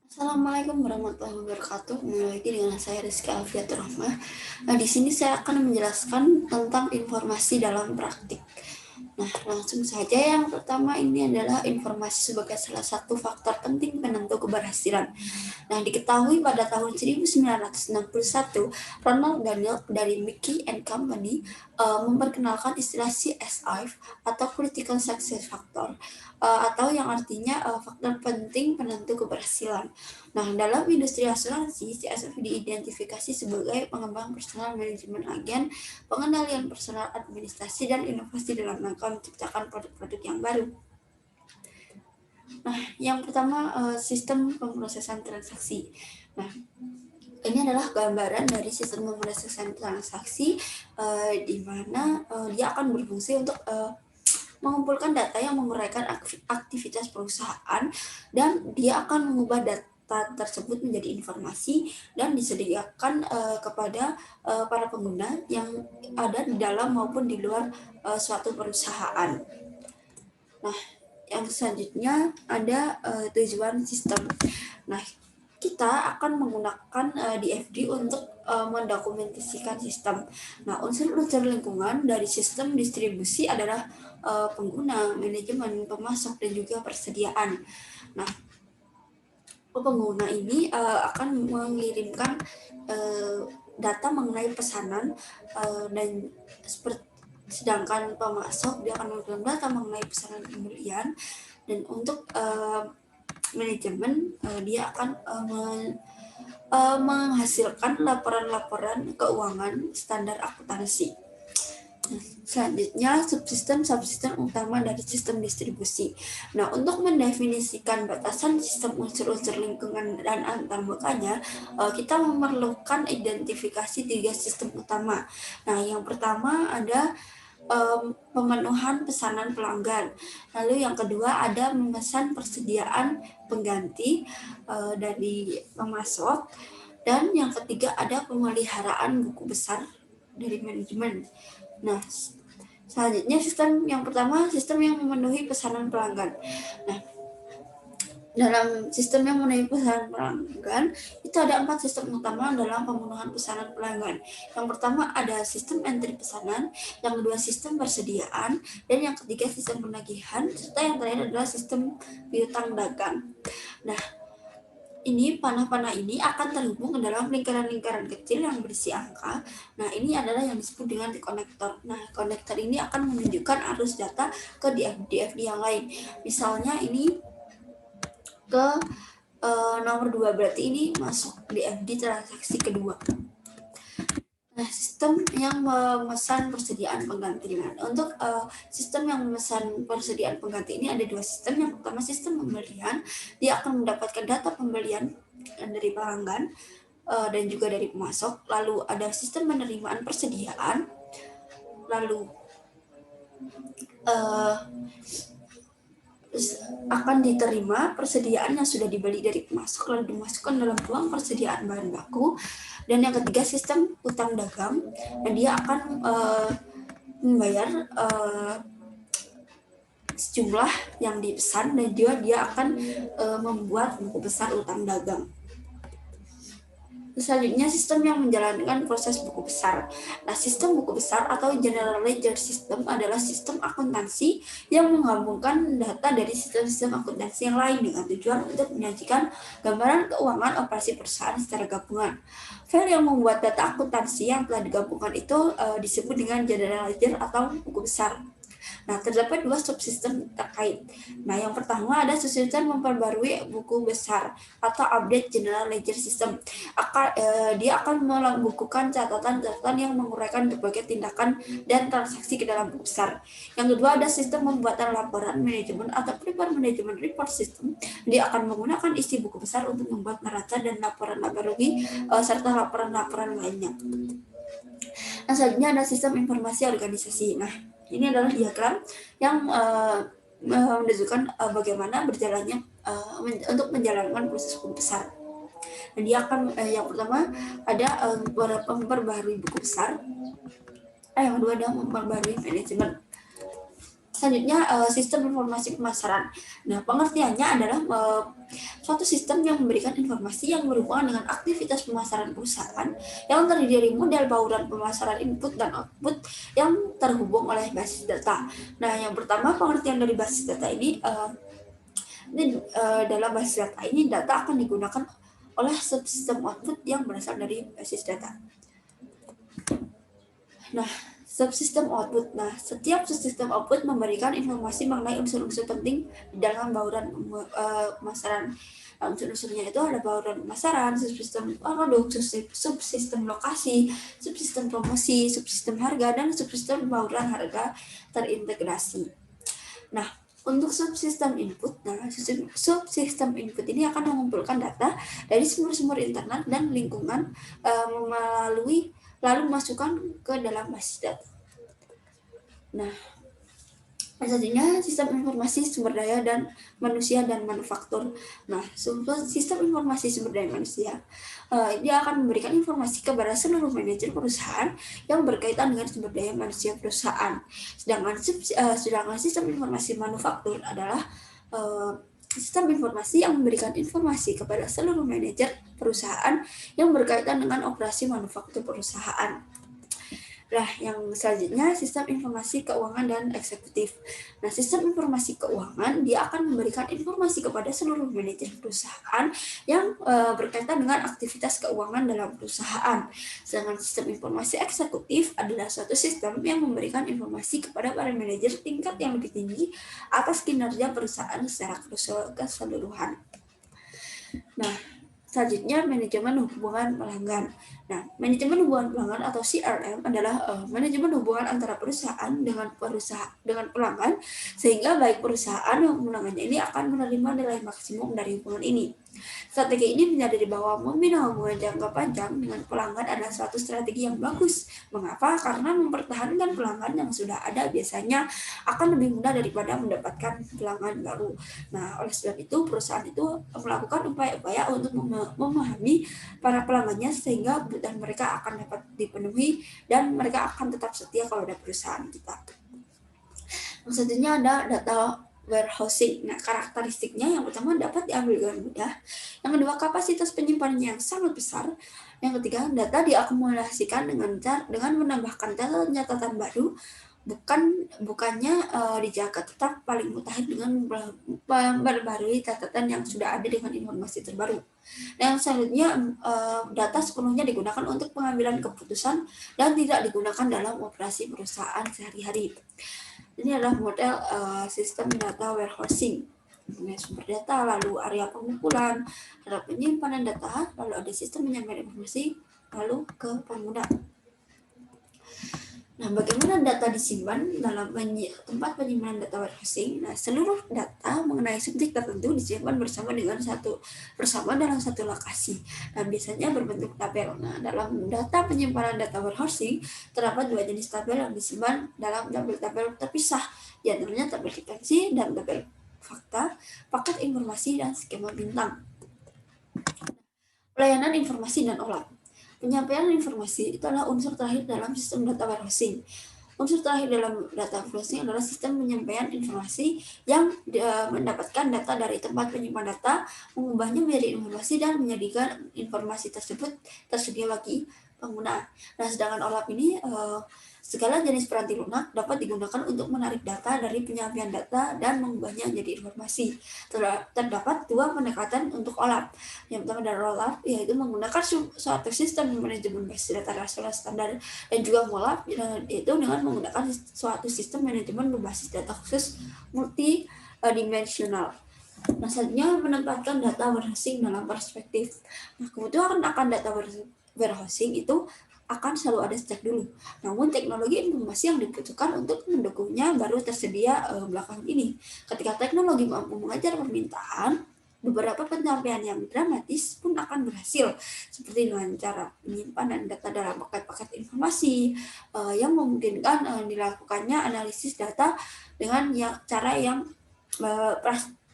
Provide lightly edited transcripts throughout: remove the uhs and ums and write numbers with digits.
Assalamualaikum warahmatullahi wabarakatuh. Kembali lagi dengan saya Rizky Alfiatur Rahmah. Nah, di sini saya akan menjelaskan tentang informasi dalam praktik. Nah, langsung saja yang pertama ini adalah informasi sebagai salah satu faktor penting penentu keberhasilan. Nah, diketahui pada tahun 1961, Ronald Daniel dari McKinsey and Company memperkenalkan istilah CSI atau Critical Success Factor, atau yang artinya faktor penting penentu keberhasilan. Nah, dalam industri asuransi, CSF diidentifikasi sebagai pengembang personal manajemen agen, pengendalian personal administrasi, dan inovasi dalam rangka menciptakan produk-produk yang baru. Nah, yang pertama sistem pemrosesan transaksi. Nah, ini adalah gambaran dari sistem pemrosesan transaksi di mana dia akan berfungsi untuk mengumpulkan data yang menguraikan aktivitas perusahaan, dan dia akan mengubah data tersebut menjadi informasi dan disediakan kepada para pengguna yang ada di dalam maupun di luar suatu perusahaan. Nah, yang selanjutnya ada tujuan sistem. Nah, kita akan menggunakan DFD untuk mendokumentasikan sistem. Nah, unsur-unsur lingkungan dari sistem distribusi adalah pengguna, manajemen, pemasok, dan juga persediaan. Nah, pengguna ini akan mengirimkan data mengenai pesanan dan sedangkan pemasok dia akan mengirim data mengenai pesanan pembelian, dan untuk manajemen dia akan menghasilkan laporan-laporan keuangan standar akuntansi. Selanjutnya, subsistem utama dari sistem distribusi. Nah, untuk mendefinisikan batasan sistem unsur-unsur lingkungan dan antarmodanya, kita memerlukan identifikasi 3 sistem utama. Nah, yang pertama ada pemenuhan pesanan pelanggan. Lalu yang kedua ada memesan persediaan pengganti dari pemasok. Dan yang ketiga ada pemeliharaan buku besar dari manajemen. Nah, selanjutnya sistem yang pertama, sistem yang memenuhi pesanan pelanggan. Nah, dalam sistem yang memenuhi pesanan pelanggan, itu ada 4 sistem utama dalam pemenuhan pesanan pelanggan. Yang pertama ada sistem entry pesanan, yang kedua sistem persediaan, dan yang ketiga sistem penagihan, serta yang terakhir adalah sistem piutang dagang. Nah, ini panah-panah ini akan terhubung ke dalam lingkaran-lingkaran kecil yang berisi angka. Nah, ini adalah yang disebut dengan konektor. Nah, konektor ini akan menunjukkan arus data ke DFD yang lain. Misalnya ini ke nomor 2, berarti ini masuk DFD transaksi kedua. Nah, sistem yang memesan persediaan pengganti. Nah, untuk sistem yang memesan persediaan pengganti ini ada 2 sistem. Yang pertama sistem pembelian, dia akan mendapatkan data pembelian dari pelanggan dan juga dari pemasok. Lalu ada sistem penerimaan persediaan, lalu akan diterima persediaan yang sudah dibeli dari pemasok lalu dimasukkan dalam ruang persediaan bahan baku. Dan yang ketiga sistem utang dagang, dan dia akan membayar sejumlah yang dipesan, dan juga dia akan membuat buku besar utang dagang. Selanjutnya sistem yang menjalankan proses buku besar. Nah, sistem buku besar atau General Ledger System adalah sistem akuntansi yang menggabungkan data dari sistem-sistem akuntansi yang lain dengan tujuan untuk menyajikan gambaran keuangan operasi perusahaan secara gabungan. File yang membuat data akuntansi yang telah digabungkan itu disebut dengan General Ledger atau buku besar. Nah, terdapat 2 subsistem terkait. Nah, yang pertama ada subsistem memperbarui buku besar atau update General Ledger System. Dia akan membukukan catatan-catatan yang menguraikan berbagai tindakan dan transaksi ke dalam buku besar. Yang kedua ada sistem pembuatan laporan manajemen atau Prepare Management Report System. Dia akan menggunakan isi buku besar untuk membuat neraca dan laporan-laporan rugi serta laporan-laporan lainnya. Nah, selanjutnya ada sistem informasi organisasi. Nah, ini adalah diagram yang menunjukkan bagaimana berjalannya untuk menjalankan proses buku besar. Dan dia akan yang pertama ada memperbaharui buku besar, yang kedua ada memperbaharui manajemen. Selanjutnya sistem informasi pemasaran. Nah, pengertiannya adalah suatu sistem yang memberikan informasi yang berhubungan dengan aktivitas pemasaran perusahaan yang terdiri dari model bauran pemasaran input dan output yang terhubung oleh basis data. Nah, yang pertama pengertian dari basis data ini, dalam basis data ini data akan digunakan oleh subsistem output yang berasal dari basis data. Nah, subsistem output. Nah, setiap subsistem output memberikan informasi mengenai unsur-unsur penting di dalam bauran pemasaran. Unsur-unsurnya itu ada bauran pemasaran, subsistem produk, subsistem lokasi, subsistem promosi, subsistem harga, dan subsistem bauran harga terintegrasi. Nah, untuk subsistem input, subsistem input ini akan mengumpulkan data dari sumber-sumber internet dan lingkungan lalu masukkan ke dalam basis data. Nah, selanjutnya sistem informasi sumber daya dan manusia dan manufaktur. Nah, sistem informasi sumber daya manusia, dia akan memberikan informasi kepada seluruh manajer perusahaan yang berkaitan dengan sumber daya manusia perusahaan. Sedangkan sistem informasi manufaktur adalah sistem informasi yang memberikan informasi kepada seluruh manajer perusahaan yang berkaitan dengan operasi manufaktur perusahaan. Nah, yang selanjutnya sistem informasi keuangan dan eksekutif. Nah, sistem informasi keuangan dia akan memberikan informasi kepada seluruh manajer perusahaan yang berkaitan dengan aktivitas keuangan dalam perusahaan. Sedangkan sistem informasi eksekutif adalah suatu sistem yang memberikan informasi kepada para manajer tingkat yang lebih tinggi atas kinerja perusahaan secara keseluruhan. Nah, selanjutnya manajemen hubungan pelanggan. Nah, manajemen hubungan pelanggan atau CRM adalah manajemen hubungan antara perusahaan dengan pelanggan, sehingga baik perusahaan maupun pelanggannya ini akan menerima nilai maksimum dari hubungan ini. Strategi ini menyadari bahwa membina hubungan jangka panjang dengan pelanggan adalah suatu strategi yang bagus. Mengapa? Karena mempertahankan pelanggan yang sudah ada biasanya akan lebih mudah daripada mendapatkan pelanggan baru. Nah, oleh sebab itu perusahaan itu melakukan upaya-upaya untuk memahami para pelanggannya sehingga kebutuhan mereka akan dapat dipenuhi dan mereka akan tetap setia kepada perusahaan kita. Selanjutnya ada data warehousing. Nah, karakteristiknya yang pertama dapat diambil dengan mudah. Yang kedua, kapasitas penyimpanannya yang sangat besar. Yang ketiga, data diakumulasikan dengan menambahkan catatan baru, bukannya dijaga, tetap paling mutakhir dengan memperbarui catatan yang sudah ada dengan informasi terbaru. Dan selanjutnya, data sepenuhnya digunakan untuk pengambilan keputusan dan tidak digunakan dalam operasi perusahaan sehari-hari. Ini adalah model sistem data warehousing. Sumber data, lalu area pengumpulan, ada penyimpanan data, lalu ada sistem menyampaikan informasi, lalu ke pengguna. Nah, bagaimana data disimpan dalam tempat penyimpanan data warehousing? Nah, seluruh data mengenai subjek tertentu disimpan bersama dalam satu lokasi. Nah, biasanya berbentuk tabel. Nah, dalam data penyimpanan data warehousing terdapat dua jenis tabel yang disimpan dalam tabel-tabel terpisah, di antaranya tabel referensi dan tabel fakta, paket informasi, dan skema bintang. Pelayanan informasi dan olah. Penyampaian informasi itu adalah unsur terakhir dalam sistem data warehousing. Unsur terakhir dalam data warehousing adalah sistem penyampaian informasi yang mendapatkan data dari tempat penyimpan data, mengubahnya menjadi informasi dan menjadikan informasi tersebut tersedia bagi pengguna. Nah, sedangkan OLAP ini segala jenis peranti lunak dapat digunakan untuk menarik data dari penyampaian data dan mengubahnya menjadi informasi. Terdapat dua pendekatan untuk OLAP. Yang pertama dari OLAP yaitu menggunakan suatu sistem manajemen basis data rasional standar, dan juga MOLAP yaitu dengan menggunakan suatu sistem manajemen berbasis data khusus multidimensional. Nah, selanjutnya menempatkan data warehousing dalam perspektif. Nah, kebutuhan akan data warehousing itu akan selalu ada sejak dulu. Namun teknologi informasi yang dibutuhkan untuk mendukungnya baru tersedia belakangan ini. Ketika teknologi mampu mengejar permintaan, beberapa pencapaian yang dramatis pun akan berhasil, seperti dengan cara penyimpanan data dalam paket-paket informasi yang memungkinkan dilakukannya analisis data dengan cara yang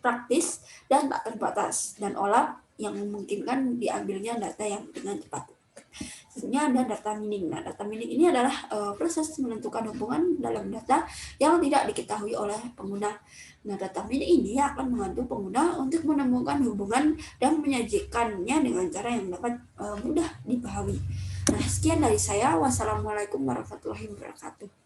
praktis dan tak terbatas, dan OLAP yang memungkinkan diambilnya data yang dengan cepat. Selanjutnya ada data mining. Nah, data mining ini adalah proses menentukan hubungan dalam data yang tidak diketahui oleh pengguna. Nah, data mining ini akan membantu pengguna untuk menemukan hubungan dan menyajikannya dengan cara yang dapat mudah dipahami. Nah, sekian dari saya. Wassalamualaikum warahmatullahi wabarakatuh.